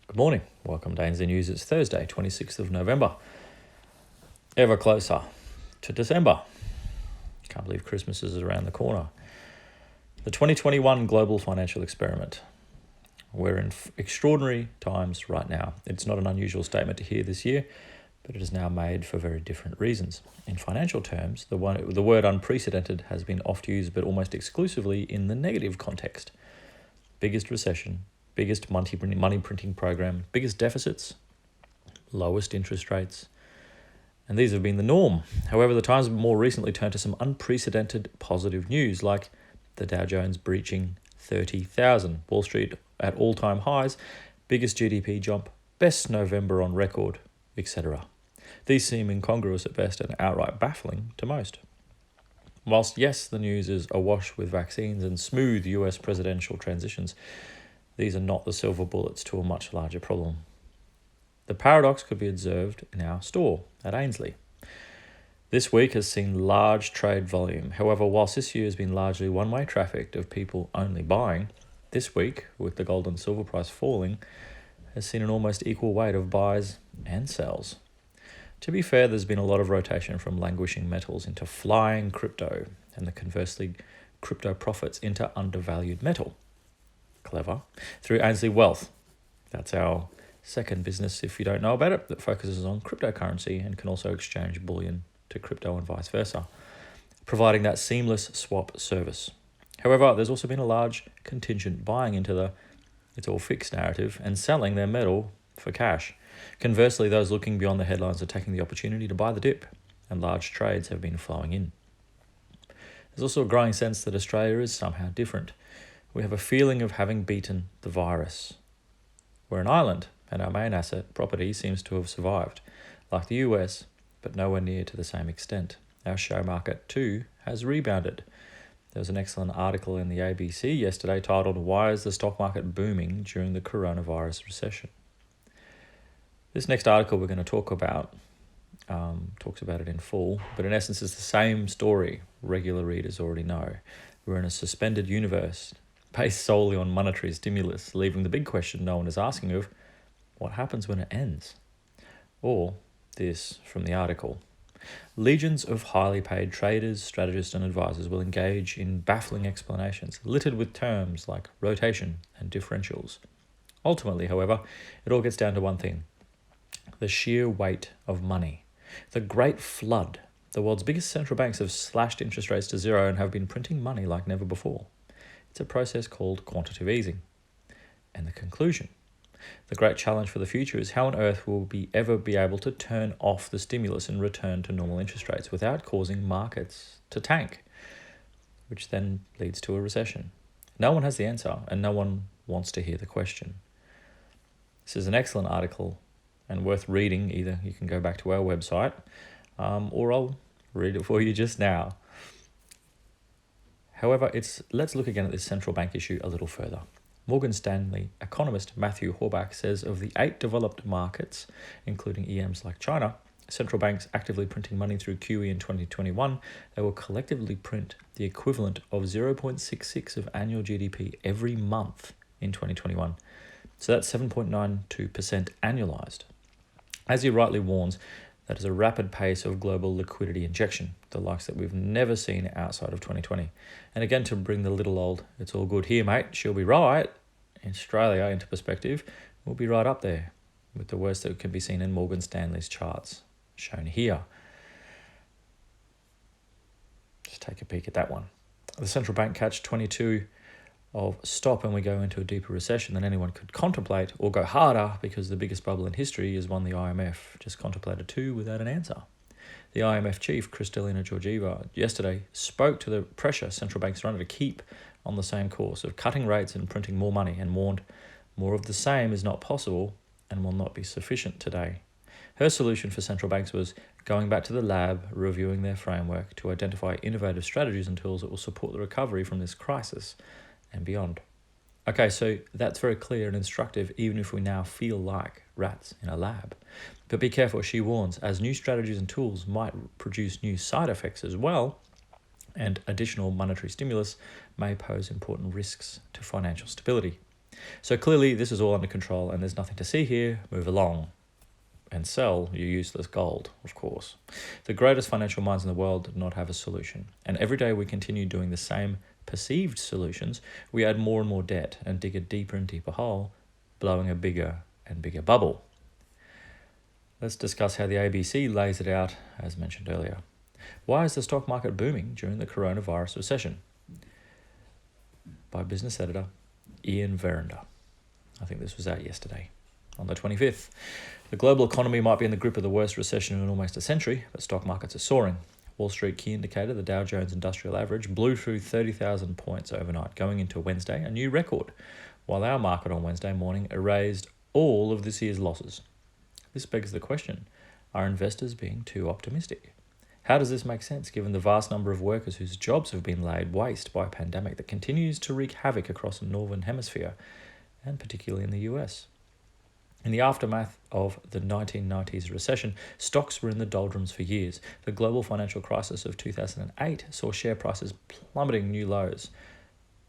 Good morning. Welcome to ANZ News. It's Thursday, 26th of November. Ever closer to December. Can't believe Christmas is around the corner. The 2021 global financial experiment. We're in extraordinary times right now. It's not an unusual statement to hear this year, but it is now made for very different reasons. In financial terms, the word unprecedented has been oft used, but almost exclusively in the negative context. Biggest recession, biggest money printing program, biggest deficits, lowest interest rates, and these have been the norm. However, the times have more recently turned to some unprecedented positive news, like the Dow Jones breaching 30,000, Wall Street at all-time highs, biggest GDP jump, best November on record, etc. These seem incongruous at best and outright baffling to most. Whilst, yes, the news is awash with vaccines and smooth US presidential transitions, these are not the silver bullets to a much larger problem. The paradox could be observed in our store at Ainsley. This week has seen large trade volume. However, whilst this year has been largely one-way traffic of people only buying, this week, with the gold and silver price falling, has seen an almost equal weight of buys and sells. To be fair, there's been a lot of rotation from languishing metals into flying crypto, and the conversely, crypto profits into undervalued metal. Clever. Through Ainsley Wealth. That's our second business, if you don't know about it, that focuses on cryptocurrency and can also exchange bullion to crypto and vice versa, providing that seamless swap service. However, there's also been a large contingent buying into the it's all fixed narrative and selling their metal for cash. Conversely, those looking beyond the headlines are taking the opportunity to buy the dip, and large trades have been flowing in. There's also a growing sense that Australia is somehow different. We have a feeling of having beaten the virus. We're an island, and our main asset, property, seems to have survived, like the US, but nowhere near to the same extent. Our share market, too, has rebounded. There was an excellent article in the ABC yesterday titled, "Why is the stock market booming during the coronavirus recession?" This next article we're going to talk about talks about it in full, but in essence it's the same story regular readers already know. We're in a suspended universe based solely on monetary stimulus, leaving the big question no one is asking of, what happens when it ends? Or this from the article. Legions of highly paid traders, strategists and advisors will engage in baffling explanations, littered with terms like rotation and differentials. Ultimately, however, it all gets down to one thing: the sheer weight of money. The great flood. The world's biggest central banks have slashed interest rates to zero and have been printing money like never before. It's a process called quantitative easing. And the conclusion. The great challenge for the future is how on earth will we ever be able to turn off the stimulus and return to normal interest rates without causing markets to tank, which then leads to a recession. No one has the answer, and no one wants to hear the question. This is an excellent article and worth reading. Either you can go back to our website, or I'll read it for you just now. However, let's look again at this central bank issue a little further. Morgan Stanley economist Matthew Horbach says of the 8 developed markets, including EMs like China, central banks actively printing money through QE in 2021, they will collectively print the equivalent of 0.66 of annual GDP every month in 2021. So that's 7.92% annualized. As he rightly warns, that is a rapid pace of global liquidity injection, the likes that we've never seen outside of 2020. And again, to bring the little old, it's all good here, mate, she'll be right, in Australia into perspective, we'll be right up there with the worst that can be seen in Morgan Stanley's charts, shown here. Just take a peek at that one. The central bank catch-22 of stop and we go into a deeper recession than anyone could contemplate, or go harder because the biggest bubble in history is one the IMF just contemplated too without an answer. The IMF chief, Kristalina Georgieva, yesterday spoke to the pressure central banks are under to keep on the same course of cutting rates and printing more money, and warned more of the same is not possible and will not be sufficient today. Her solution for central banks was going back to the lab, reviewing their framework to identify innovative strategies and tools that will support the recovery from this crisis and beyond. Okay, so that's very clear and instructive, even if we now feel like rats in a lab. But be careful, she warns, as new strategies and tools might produce new side effects as well, and additional monetary stimulus may pose important risks to financial stability. So clearly this is all under control and there's nothing to see here. Move along and sell your useless gold, of course. The greatest financial minds in the world did not have a solution. And every day we continue doing the same perceived solutions, we add more and more debt and dig a deeper and deeper hole, blowing a bigger and bigger bubble. Let's discuss how the ABC lays it out, as mentioned earlier. Why is the stock market booming during the coronavirus recession? By business editor Ian Verinder. I think this was out yesterday, on the 25th. The global economy might be in the grip of the worst recession in almost a century, but stock markets are soaring. Wall Street key indicator, the Dow Jones Industrial Average, blew through 30,000 points overnight, going into Wednesday, a new record, while our market on Wednesday morning erased all of this year's losses. This begs the question, are investors being too optimistic? How does this make sense given the vast number of workers whose jobs have been laid waste by a pandemic that continues to wreak havoc across the Northern Hemisphere, and particularly in the US? In the aftermath of the 1990s recession, stocks were in the doldrums for years. The global financial crisis of 2008 saw share prices plummeting new lows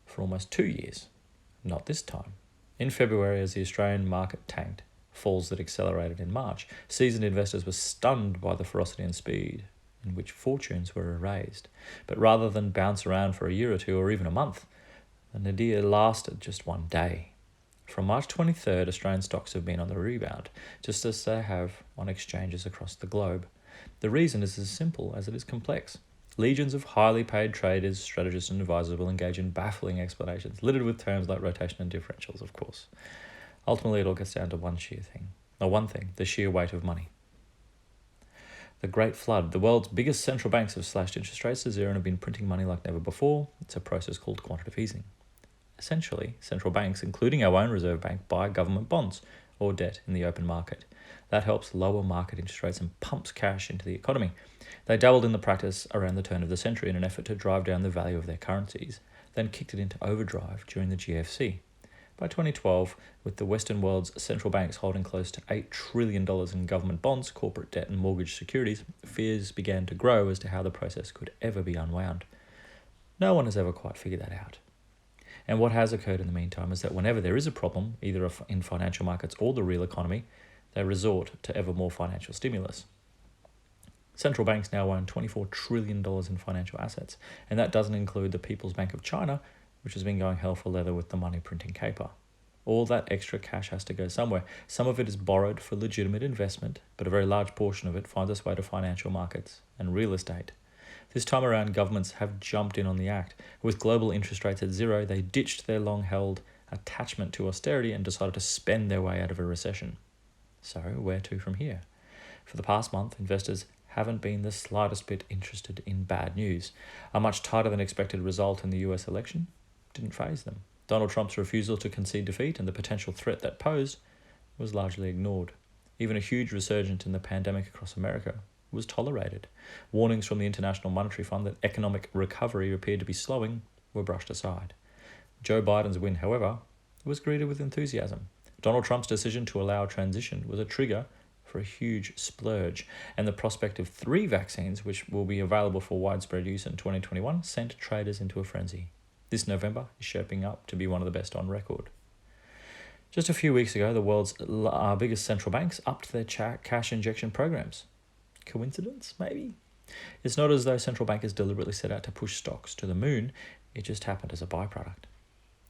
for almost 2 years. Not this time. In February, as the Australian market tanked, falls that accelerated in March, seasoned investors were stunned by the ferocity and speed in which fortunes were erased. But rather than bounce around for a year or two or even a month, the nadir lasted just one day. From March 23rd, Australian stocks have been on the rebound, just as they have on exchanges across the globe. The reason is as simple as it is complex. Legions of highly paid traders, strategists and advisors will engage in baffling explanations, littered with terms like rotation and differentials, of course. Ultimately, it all gets down to one thing, the sheer weight of money. The Great Flood. The world's biggest central banks have slashed interest rates to zero and have been printing money like never before. It's a process called quantitative easing. Essentially, central banks, including our own Reserve Bank, buy government bonds or debt in the open market. That helps lower market interest rates and pumps cash into the economy. They dabbled in the practice around the turn of the century in an effort to drive down the value of their currencies, then kicked it into overdrive during the GFC. By 2012, with the Western world's central banks holding close to $8 trillion in government bonds, corporate debt and mortgage securities, fears began to grow as to how the process could ever be unwound. No one has ever quite figured that out. And what has occurred in the meantime is that whenever there is a problem, either in financial markets or the real economy, they resort to ever more financial stimulus. Central banks now own $24 trillion in financial assets, and that doesn't include the People's Bank of China, which has been going hell for leather with the money printing caper. All that extra cash has to go somewhere. Some of it is borrowed for legitimate investment, but a very large portion of it finds its way to financial markets and real estate. This time around, governments have jumped in on the act. With global interest rates at zero, they ditched their long-held attachment to austerity and decided to spend their way out of a recession. So, where to from here? For the past month, investors haven't been the slightest bit interested in bad news. A much tighter than expected result in the US election didn't faze them. Donald Trump's refusal to concede defeat and the potential threat that posed was largely ignored. Even a huge resurgence in the pandemic across America was tolerated. Warnings from the International Monetary Fund that economic recovery appeared to be slowing were brushed aside. Joe Biden's win, however, was greeted with enthusiasm. Donald Trump's decision to allow transition was a trigger for a huge splurge, and the prospect of 3 vaccines, which will be available for widespread use in 2021, sent traders into a frenzy. This November is shaping up to be one of the best on record. Just a few weeks ago, the world's biggest central banks upped their cash injection programs. Coincidence, maybe? It's not as though central bankers deliberately set out to push stocks to the moon. It just happened as a byproduct.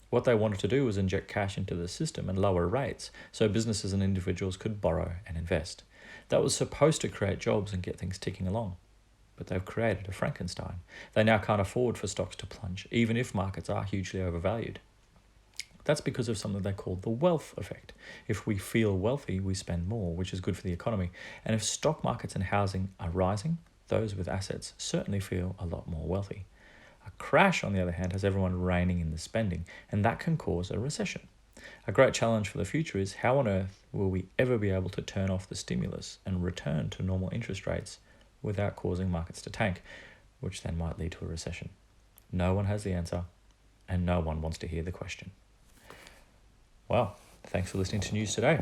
What they wanted to do was inject cash into the system and lower rates so businesses and individuals could borrow and invest. That was supposed to create jobs and get things ticking along. But they've created a Frankenstein. They now can't afford for stocks to plunge, even if markets are hugely overvalued. That's because of something they call the wealth effect. If we feel wealthy, we spend more, which is good for the economy. And if stock markets and housing are rising, those with assets certainly feel a lot more wealthy. A crash, on the other hand, has everyone reining in the spending, and that can cause a recession. A great challenge for the future is how on earth will we ever be able to turn off the stimulus and return to normal interest rates without causing markets to tank, which then might lead to a recession? No one has the answer, and no one wants to hear the question. Well, thanks for listening to News Today.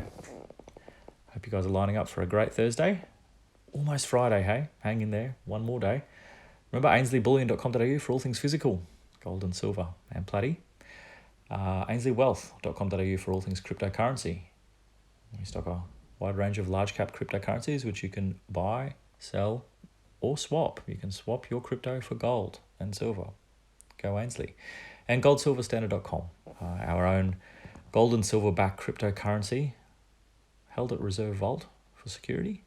Hope you guys are lining up for a great Thursday. Almost Friday, hey? Hang in there, one more day. Remember ainsleyBullion.com.au for all things physical, gold and silver and platy. AinsleyWealth.com.au for all things cryptocurrency. We stock a wide range of large cap cryptocurrencies which you can buy, sell, or swap. You can swap your crypto for gold and silver. Go Ainsley. And goldsilverstandard.com, our own gold and silver backed cryptocurrency held at Reserve Vault for security.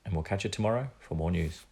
And we'll catch you tomorrow for more news.